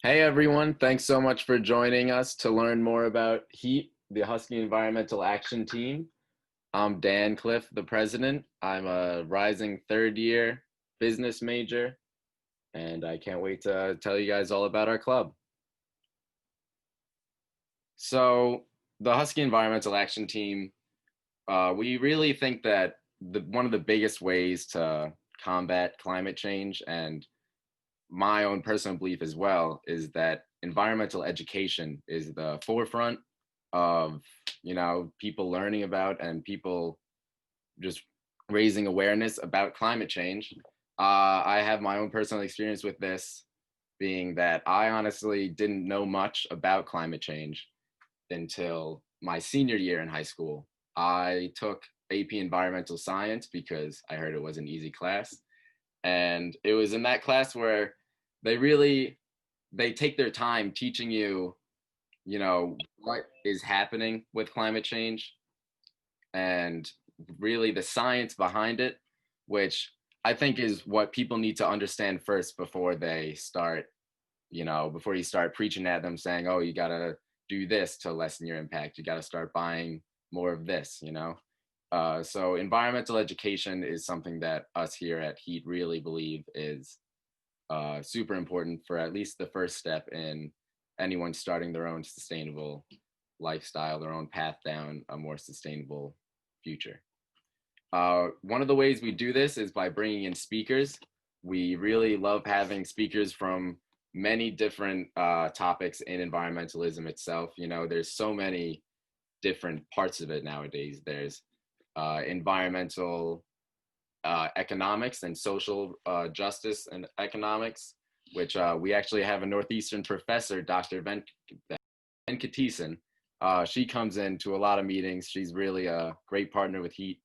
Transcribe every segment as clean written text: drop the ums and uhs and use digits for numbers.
Hey everyone, thanks so much for joining us to learn more about HEAT, the Husky Environmental Action Team. I'm Dan Cliff, the president. I'm a rising third year business major, and I can't wait to tell you guys all about our club. So, the Husky Environmental Action Team, we really think that one of the biggest ways to combat climate change, and my own personal belief as well, is that environmental education is the forefront of people learning about and people just raising awareness about climate change. I have my own personal experience with this, being that I honestly didn't know much about climate change until my senior year in high school. I took AP Environmental Science because I heard it was an easy class, and it was in that class where they really they take their time teaching you, what is happening with climate change and really the science behind it, which I think is what people need to understand first before they start, before you start preaching at them saying, oh, you got to do this to lessen your impact. You got to start buying more of this. So environmental education is something that us here at Heat really believe is super important for at least the first step in anyone starting their own sustainable lifestyle, their own path down a more sustainable future. One of the ways we do this is by bringing in speakers. We really love having speakers from many different topics in environmentalism itself. There's so many different parts of it nowadays. There's environmental economics and social justice and economics, which we actually have a Northeastern professor, Dr. Venkatesen. She comes into a lot of meetings. She's really a great partner with HEAT.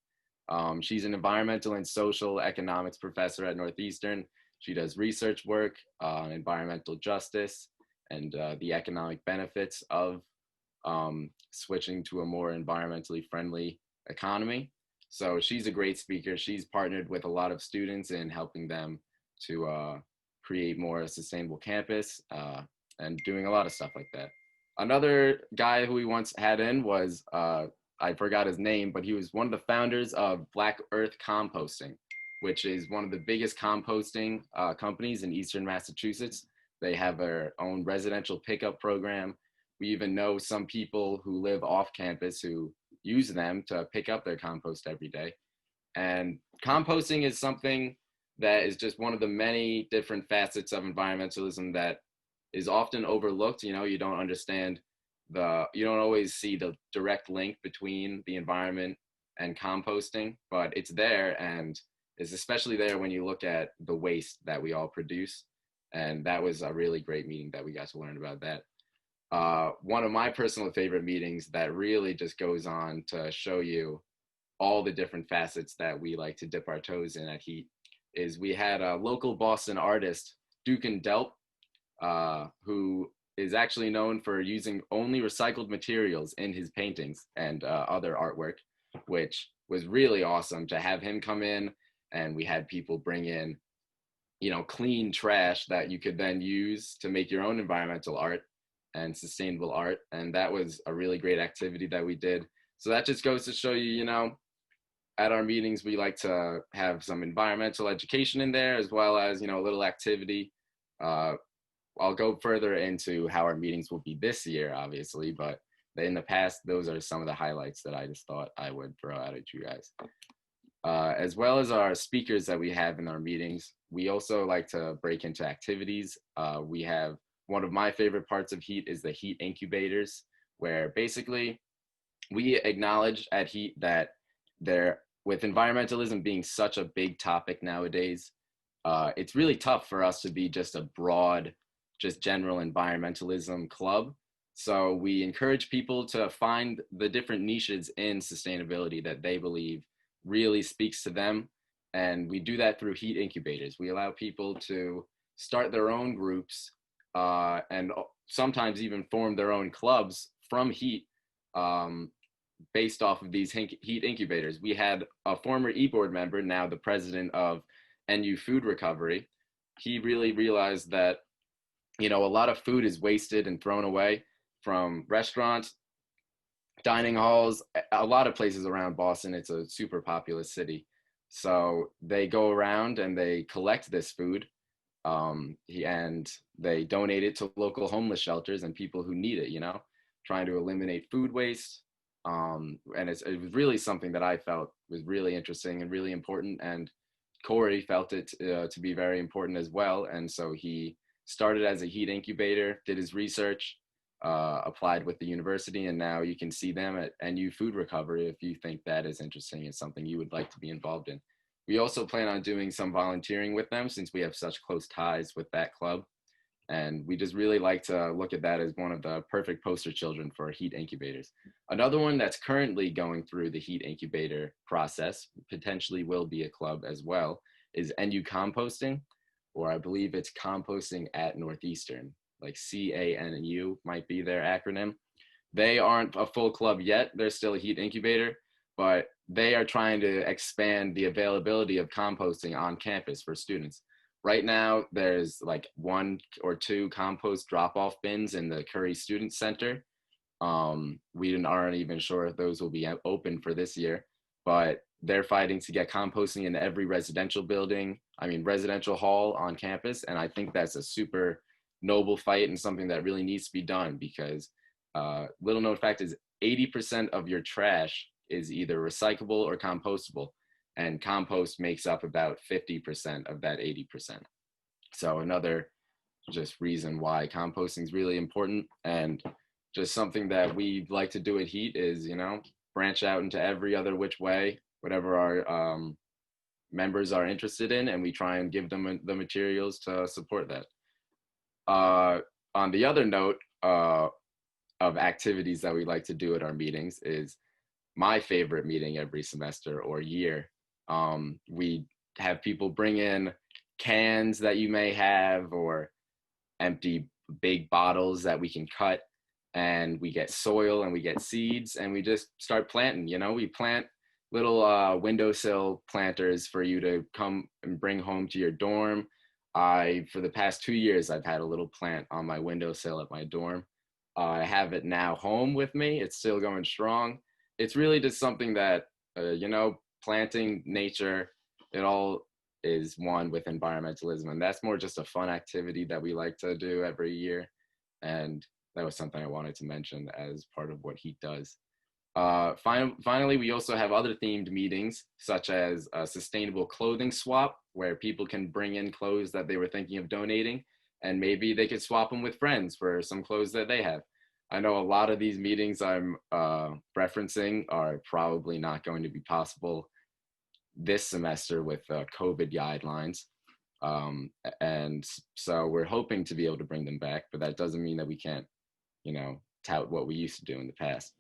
She's an environmental and social economics professor at Northeastern. She does research work on environmental justice and the economic benefits of switching to a more environmentally friendly economy. So she's a great speaker. She's partnered with a lot of students in helping them to create more sustainable campus and doing a lot of stuff like that. Another guy who we once had in was, I forgot his name, but he was one of the founders of Black Earth Composting, which is one of the biggest composting companies in Eastern Massachusetts. They have their own residential pickup program. We even know some people who live off campus who use them to pick up their compost every day. And composting is something that is just one of the many different facets of environmentalism that is often overlooked. You don't understand you don't always see the direct link between the environment and composting, but it's there, and is especially there when you look at the waste that we all produce. And that was a really great meeting that we got to learn about that. One of my personal favorite meetings that really just goes on to show you all the different facets that we like to dip our toes in at Heat is we had a local Boston artist, Duke and Delp, who is actually known for using only recycled materials in his paintings and other artwork, which was really awesome to have him come in. And we had people bring in, clean trash that you could then use to make your own environmental art and sustainable art. And that was a really great activity that we did. So that just goes to show you, at our meetings, we like to have some environmental education in there, as well as, a little activity. I'll go further into how our meetings will be this year, obviously, but in the past, those are some of the highlights that I just thought I would throw out at you guys. As well as our speakers that we have in our meetings, we also like to break into activities. We have one of my favorite parts of HEAT is the HEAT incubators, where basically we acknowledge at HEAT that with environmentalism being such a big topic nowadays, it's really tough for us to be just a broad, just general environmentalism club. So we encourage people to find the different niches in sustainability that they believe really speaks to them. And we do that through HEAT incubators. We allow people to start their own groups and sometimes even form their own clubs from HEAT based off of these HEAT incubators. We had a former e-board member, now the president of NEU Food Recovery. He really realized that You know, a lot of food is wasted and thrown away from restaurants, dining halls, a lot of places around Boston. It's a super populous city. So they go around and they collect this food, and they donate it to local homeless shelters and people who need it, you know, trying to eliminate food waste. And it was really something that I felt was really interesting and really important. And Corey felt it to be very important as well. And so he started as a heat incubator, did his research, applied with the university, and now you can see them at NU Food Recovery if you think that is interesting and something you would like to be involved in. We also plan on doing some volunteering with them since we have such close ties with that club. And we just really like to look at that as one of the perfect poster children for heat incubators. Another one that's currently going through the heat incubator process, potentially will be a club as well, is NU Composting, or I believe it's Composting at Northeastern, like CANU might be their acronym. They aren't a full club yet. They're still a heat incubator, but they are trying to expand the availability of composting on campus for students. Right now, there's like 1 or 2 compost drop-off bins in the Curry Student Center. We aren't even sure if those will be open for this year, but they're fighting to get composting in every residential hall on campus. And I think that's a super noble fight and something that really needs to be done because little known fact is 80% of your trash is either recyclable or compostable, and compost makes up about 50% of that 80%. So another just reason why composting is really important, and just something that we like to do at Heat is, you know, branch out into every other which way, whatever our members are interested in, and we try and give them the materials to support that. On the other note of activities that we like to do at our meetings is my favorite meeting every semester or year. We have people bring in cans that you may have or empty big bottles that we can cut, and we get soil and we get seeds and we just start planting. You know, we plant little windowsill planters for you to come and bring home to your dorm. For the past 2 years, I've had a little plant on my windowsill at my dorm. I have it now home with me. It's still going strong. It's really just something that, you know, planting nature, it all is one with environmentalism. And that's more just a fun activity that we like to do every year. And that was something I wanted to mention as part of what Heat does. Finally, we also have other themed meetings, such as a sustainable clothing swap, where people can bring in clothes that they were thinking of donating, and maybe they could swap them with friends for some clothes that they have. I know a lot of these meetings I'm referencing are probably not going to be possible this semester with COVID guidelines. And so we're hoping to be able to bring them back, but that doesn't mean that we can't, you know, tout what we used to do in the past.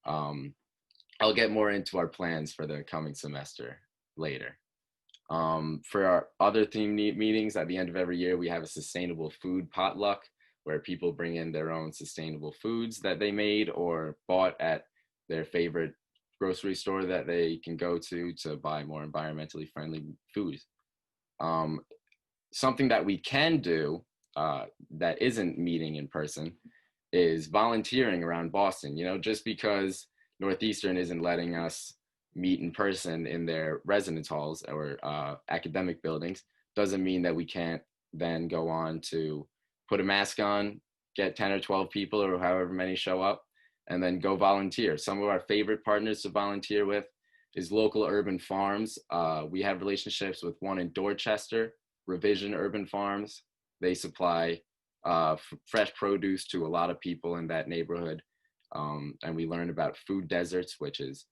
I'll get more into our plans for the coming semester later. For our other theme meetings at the end of every year, we have a sustainable food potluck where people bring in their own sustainable foods that they made or bought at their favorite grocery store that they can go to buy more environmentally friendly foods. Something that we can do that isn't meeting in person is volunteering around Boston. You know, just because Northeastern isn't letting us meet in person in their residence halls or academic buildings doesn't mean that we can't then go on to put a mask on, get 10 or 12 people or however many show up, and then go volunteer. Some of our favorite partners to volunteer with is local urban farms. We have relationships with one in Dorchester, Revision Urban Farms. They supply fresh produce to a lot of people in that neighborhood. And we learned about food deserts, which is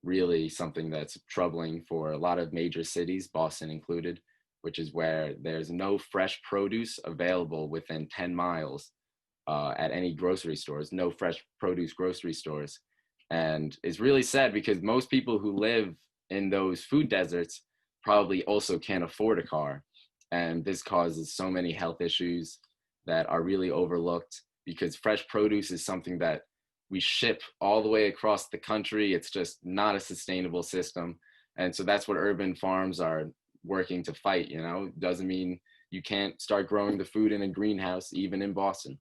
really something that's troubling for a lot of major cities, Boston included, which is where there's no fresh produce available within 10 miles at any grocery stores, no fresh produce grocery stores. And it's really sad because most people who live in those food deserts probably also can't afford a car. And this causes so many health issues that are really overlooked because fresh produce is something that we ship all the way across the country. It's just not a sustainable system. And so that's what urban farms are working to fight. You know, doesn't mean you can't start growing the food in a greenhouse, even in Boston.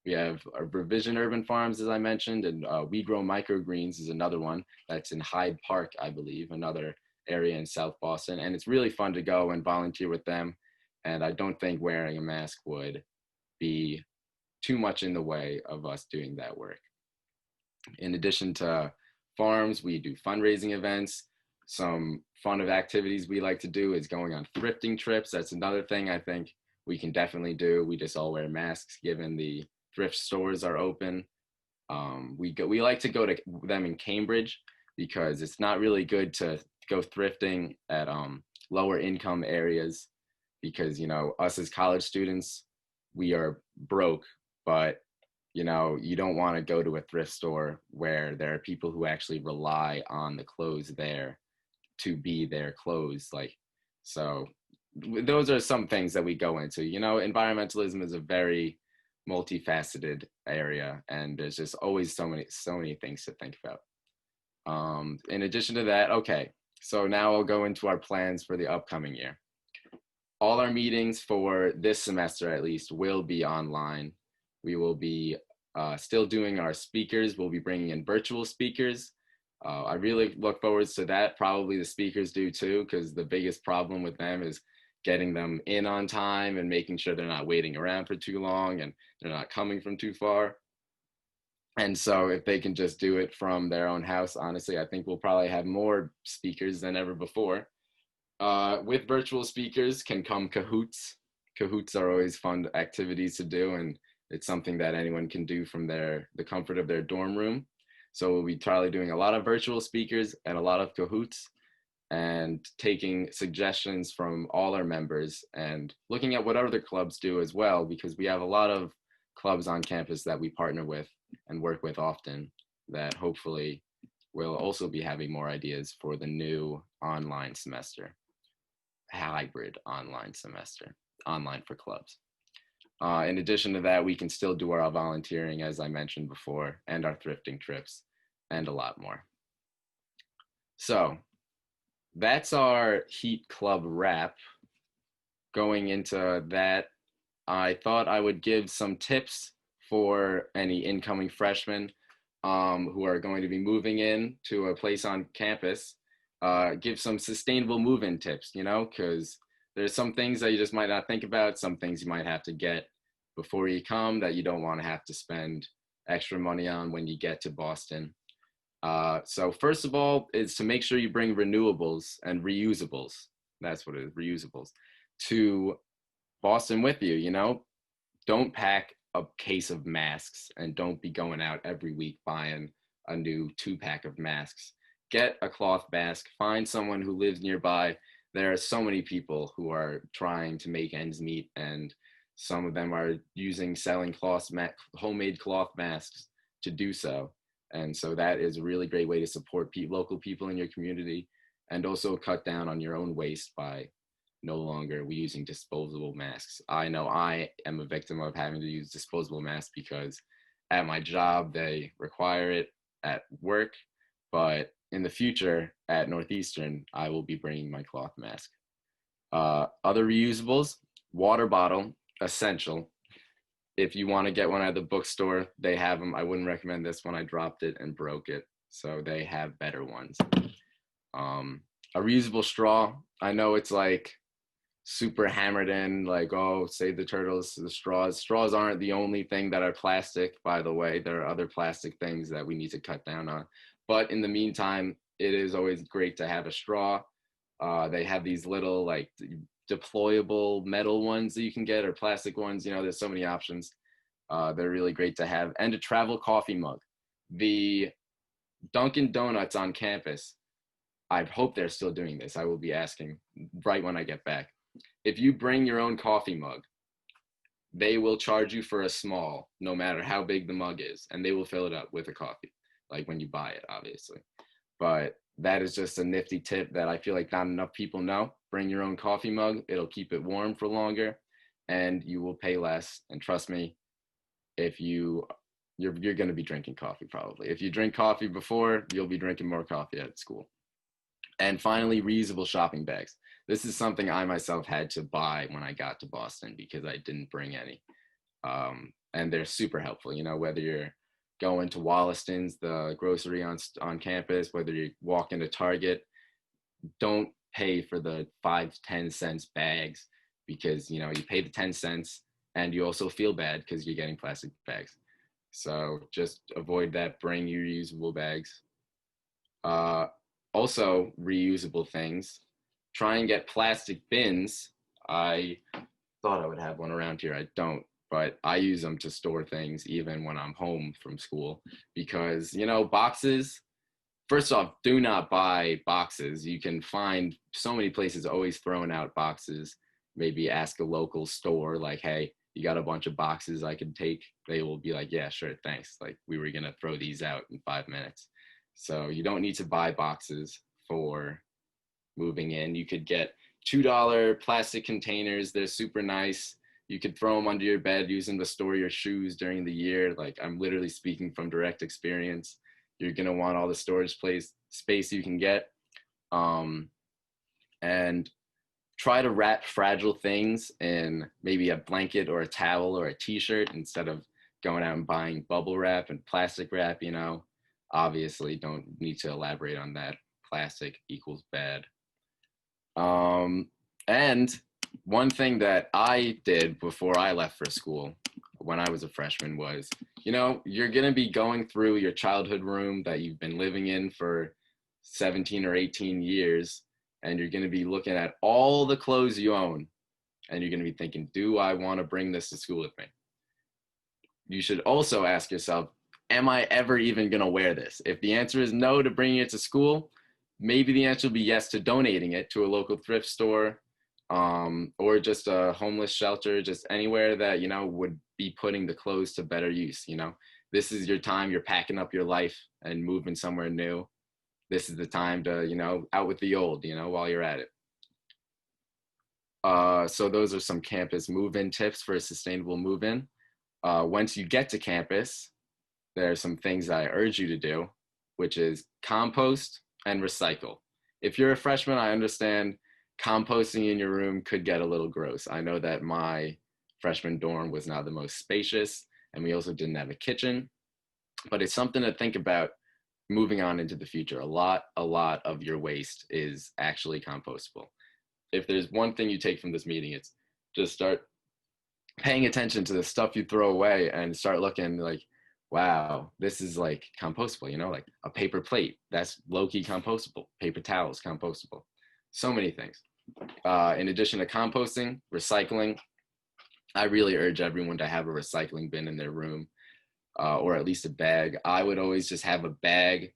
We have our Revision Urban Farms, as I mentioned, and We Grow Microgreens is another one that's in Hyde Park, I believe, another area in South Boston. And it's really fun to go and volunteer with them. And I don't think wearing a mask would be too much in the way of us doing that work. In addition to farms, we do fundraising events. Some fun of activities we like to do is going on thrifting trips. That's another thing I think we can definitely do. We just all wear masks given the thrift stores are open. We like to go to them in Cambridge because it's not really good to go thrifting at lower income areas because, you know, us as college students, we are broke, but you know, you don't want to go to a thrift store where there are people who actually rely on the clothes there to be their clothes. Like, so those are some things that we go into. You know, environmentalism is a very multifaceted area, and there's just always so many things to think about. In addition to that, okay, so now I'll go into our plans for the upcoming year. All our meetings for this semester, at least, will be online. We will be still doing our speakers. We'll be bringing in virtual speakers. I really look forward to that. Probably the speakers do too, because the biggest problem with them is getting them in on time and making sure they're not waiting around for too long and they're not coming from too far. And so if they can just do it from their own house, honestly, I think we'll probably have more speakers than ever before. With virtual speakers can come Kahoots. Kahoots are always fun activities to do, and it's something that anyone can do from the comfort of their dorm room. So we'll be probably doing a lot of virtual speakers and a lot of Kahoots and taking suggestions from all our members and looking at what other clubs do as well, because we have a lot of clubs on campus that we partner with and work with often that hopefully will also be having more ideas for the new online semester, hybrid online semester, online for clubs. In addition to that, we can still do our volunteering, as I mentioned before, and our thrifting trips, and a lot more. So that's our Heat Club wrap. Going into that, I thought I would give some tips for any incoming freshmen who are going to be moving in to a place on campus. Give some sustainable move-in tips, you know, because there's some things that you just might not think about, some things you might have to get before you come that you don't want to have to spend extra money on when you get to Boston. So first of all is to make sure you bring renewables and reusables. That's what it is, reusables, to Boston with you, you know. Don't pack a case of masks and don't be going out every week buying a new 2-pack of masks. Get a cloth mask, find someone who lives nearby. There are so many people who are trying to make ends meet, and some of them are selling homemade cloth masks to do so. And so that is a really great way to support local people in your community and also cut down on your own waste by no longer using disposable masks. I know I am a victim of having to use disposable masks because at my job, they require it at work, but in the future at Northeastern, I will be bringing my cloth mask. Other reusables, water bottle, essential. If you want to get one at the bookstore, they have them. I wouldn't recommend this one. I dropped it and broke it. So they have better ones. A reusable straw. I know it's like super hammered in, like, oh, save the turtles, the straws. Straws aren't the only thing that are plastic, by the way. There are other plastic things that we need to cut down on. But in the meantime, it is always great to have a straw. They have these little like deployable metal ones that you can get, or plastic ones. You know, there's so many options. They're really great to have. And a travel coffee mug. The Dunkin' Donuts on campus, I hope they're still doing this. I will be asking right when I get back. If you bring your own coffee mug, they will charge you for a small, no matter how big the mug is, and they will fill it up with a coffee, like when you buy it, obviously. But that is just a nifty tip that I feel like not enough people know. Bring your own coffee mug. It'll keep it warm for longer, and you will pay less. And trust me, if you're going to be drinking coffee probably. If you drink coffee before, you'll be drinking more coffee at school. And finally, reusable shopping bags. this is something I myself had to buy when I got to Boston because I didn't bring any. And they're super helpful, you know, whether you're going to Wollaston's, the grocery on campus, whether you walk into Target, don't pay for the 5 to 10 cents bags because, you know, you pay the 10 cents and you also feel bad because you're getting plastic bags. So just avoid that. Bring your reusable bags. Uh, Also, reusable things. Try and get plastic bins. I thought I would have one around here. I don't, but I use them to store things even when I'm home from school because, you know, boxes, first off, do not buy boxes. You can find so many places always throwing out boxes. Maybe ask a local store, like, hey, you got a bunch of boxes I can take? They will be like, yeah, sure, thanks. Like, we were going to throw these out in 5 minutes. So you don't need to buy boxes for moving in. You could get $2 plastic containers. They're super nice. You could throw them under your bed, use them to store your shoes during the year. Like, I'm literally speaking from direct experience. You're gonna want all the storage space you can get. And try to wrap fragile things in maybe a blanket or a towel or a t-shirt instead of going out and buying bubble wrap and plastic wrap, you know. Obviously, don't need to elaborate on that. Plastic equals bad. And one thing that I did before I left for school when I was a freshman was, you know, you're going to be going through your childhood room that you've been living in for 17 or 18 years, and you're going to be looking at all the clothes you own, and you're going to be thinking, do I want to bring this to school with me? You should also ask yourself, am I ever even going to wear this? If the answer is no to bringing it to school, maybe the answer will be yes to donating it to a local thrift store, or just a homeless shelter, just anywhere that, you know, would be putting the clothes to better use. You know, this is your time. You're packing up your life and moving somewhere new. This is the time to, you know, out with the old, you know, while you're at it. So those are some campus move-in tips for a sustainable move-in. Once you get to campus, there are some things I urge you to do, which is compost and recycle. If you're a freshman, I understand composting in your room could get a little gross. I know that my freshman dorm was not the most spacious, and we also didn't have a kitchen, but it's something to think about moving on into the future. A lot of your waste is actually compostable. If there's one thing you take from this meeting, it's just start paying attention to the stuff you throw away and start looking like, wow, this is like compostable, you know, like a paper plate, that's low-key compostable. Paper towels, compostable. So many things. In addition to composting, recycling, I really urge everyone to have a recycling bin in their room, or at least a bag. I would always just have a bag,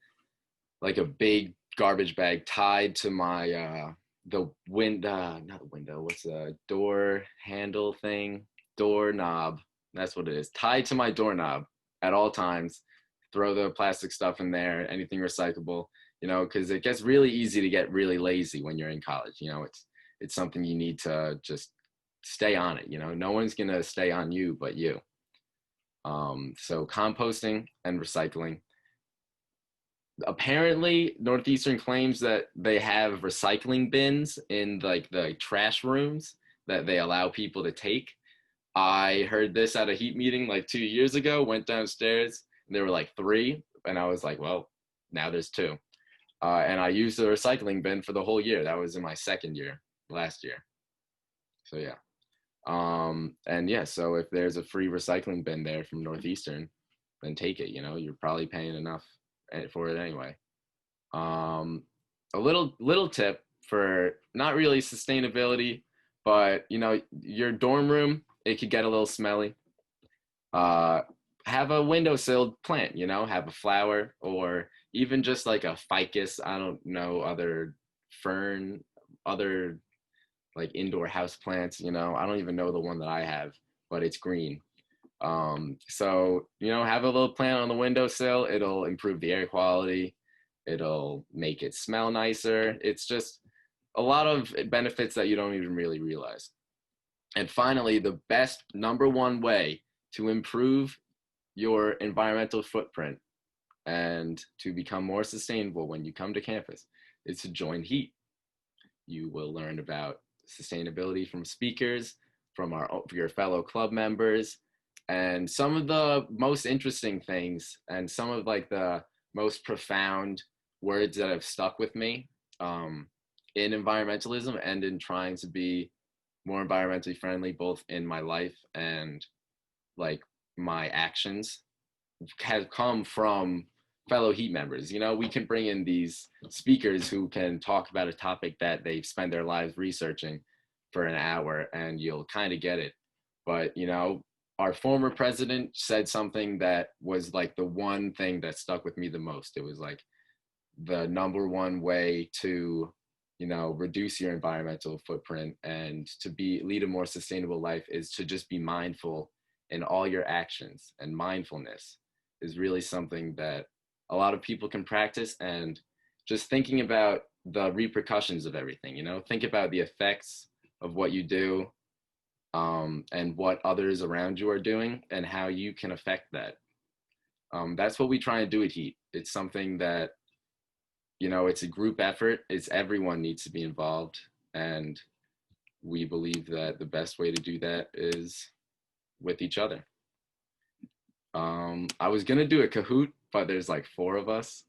like a big garbage bag tied to my, the window, not the window, what's the door handle thing? Doorknob. That's what it is. Tied to my doorknob at all times. Throw the plastic stuff in there, anything recyclable, you know, because it gets really easy to get really lazy when you're in college. You know, it's something you need to just stay on it. You know, no one's gonna stay on you but you. So composting and recycling. Apparently, Northeastern claims that they have recycling bins in like the trash rooms that they allow people to take. I heard this at a heat meeting like 2 years ago, went downstairs, and there were like three, and I was like, well, now there's two. And I used the recycling bin for the whole year. That was in my second year, last year. So yeah. And yeah, so if there's a free recycling bin there from Northeastern, then take it, you know, you're probably paying enough for it anyway. A little tip for not really sustainability, but you know, your dorm room, it could get a little smelly. Uh, have a windowsill plant, you know, have a flower or even just like a ficus. I don't know, other fern, other like indoor house plants, you know. I don't even know the one that I have, but it's green. So, you know, have a little plant on the windowsill. It'll improve the air quality. It'll make it smell nicer. It's just a lot of benefits that you don't even really realize. And finally, the best number one way to improve your environmental footprint and to become more sustainable when you come to campus is to join HEAT. You will learn about sustainability from speakers, from your fellow club members, and some of the most interesting things and some of like the most profound words that have stuck with me um, in environmentalism and in trying to be more environmentally friendly, both in my life and like my actions, have come from fellow heat members. You know, we can bring in these speakers who can talk about a topic that they've spent their lives researching for an hour and you'll kind of get it. But, you know, our former president said something that was like the one thing that stuck with me the most. It was like the number one way to, you know, reduce your environmental footprint and to be lead a more sustainable life is to just be mindful in all your actions. And mindfulness is really something that a lot of people can practice, and just thinking about the repercussions of everything, you know, think about the effects of what you do, and what others around you are doing and how you can affect that. That's what we try and do at Heat. It's something that, you know, it's a group effort. It's everyone needs to be involved. And we believe that the best way to do that is with each other. I was going to do a Kahoot, but there's like 4 of us.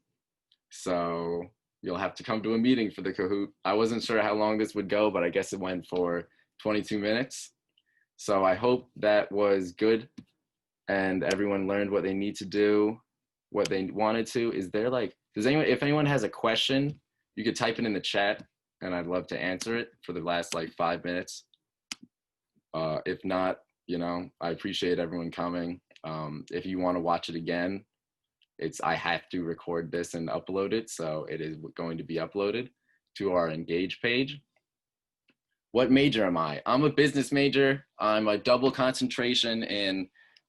So you'll have to come to a meeting for the Kahoot. I wasn't sure how long this would go, but I guess it went for 22 minutes. So I hope that was good and everyone learned what they need to do, what they wanted to. Is there like, if anyone has a question, you could type it in the chat and I'd love to answer it for the last like 5 minutes. If not, you know, I appreciate everyone coming. If you want to watch it again, I have to record this and upload it. So it is going to be uploaded to our Engage page. What major am I? I'm a business major. I'm a double concentration in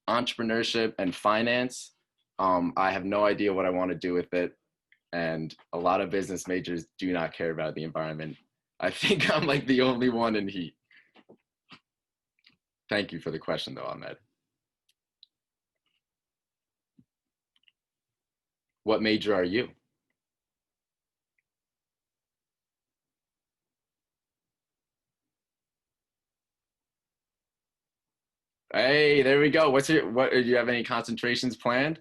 entrepreneurship and finance. I have no idea what I want to do with it. And a lot of business majors do not care about the environment. I think I'm like the only one in Heat. Thank you for the question though, Ahmed. What major are you? Hey, there we go. Do you have any concentrations planned?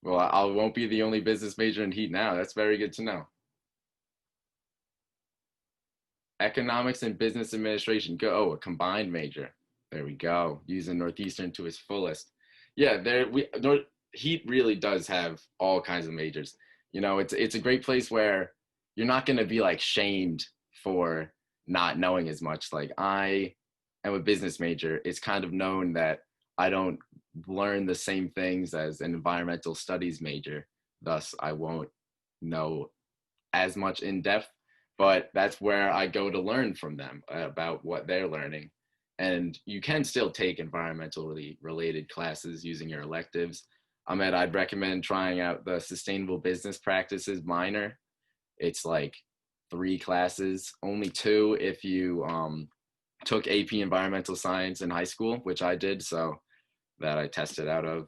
Well, I won't be the only business major in Heat now. That's very good to know. Economics and business administration. Go, a combined major. There we go. Using Northeastern to its fullest. Yeah, Heat really does have all kinds of majors. You know, it's a great place where you're not going to be like shamed for not knowing as much. Like I am a business major. It's kind of known that I don't learn the same things as an environmental studies major. Thus, I won't know as much in depth, but that's where I go to learn from them about what they're learning. And you can still take environmentally related classes using your electives. I'd recommend trying out the Sustainable Business Practices minor. It's like 3 classes, only 2 if you took AP Environmental Science in high school, which I did, so that I tested out of.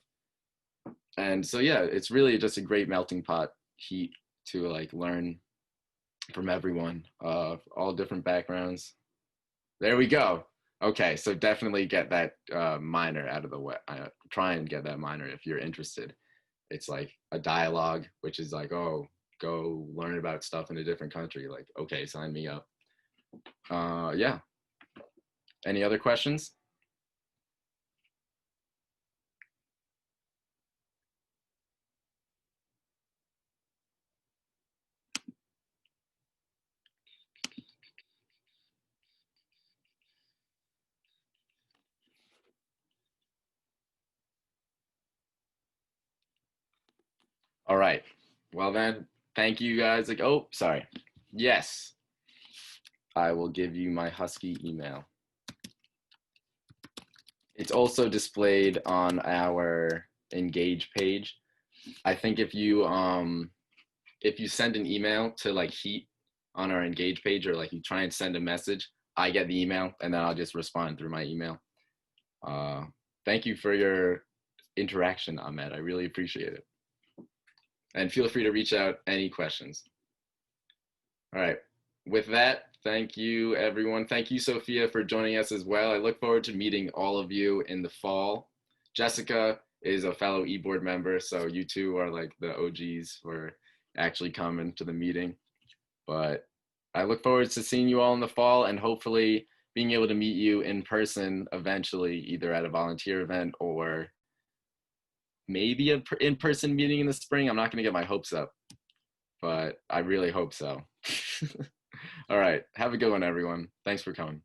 And so, yeah, it's really just a great melting pot Heat to like learn from everyone, all different backgrounds. There we go. Okay, so definitely get that minor out of the way. Try and get that minor if you're interested. It's like a dialogue, which is like, oh, go learn about stuff in a different country. Like, okay, sign me up. Yeah. Any other questions? All right. Well then, thank you guys. Like, oh, sorry. Yes, I will give you my Husky email. It's also displayed on our Engage page. I think if you send an email to like Heat on our Engage page, or like you try and send a message, I get the email and then I'll just respond through my email. Thank you for your interaction, Ahmed. I really appreciate it. And feel free to reach out any questions. All right. with that, thank you, everyone. Thank you, Sophia, for joining us as well. I look forward to meeting all of you in the fall. Jessica is a fellow e-board member, so you two are like the OGs for actually coming to the meeting. But I look forward to seeing you all in the fall and hopefully being able to meet you in person eventually, either at a volunteer event or maybe a in-person meeting in the spring. I'm not going to get my hopes up, but I really hope so. All right. Have a good one, everyone. Thanks for coming.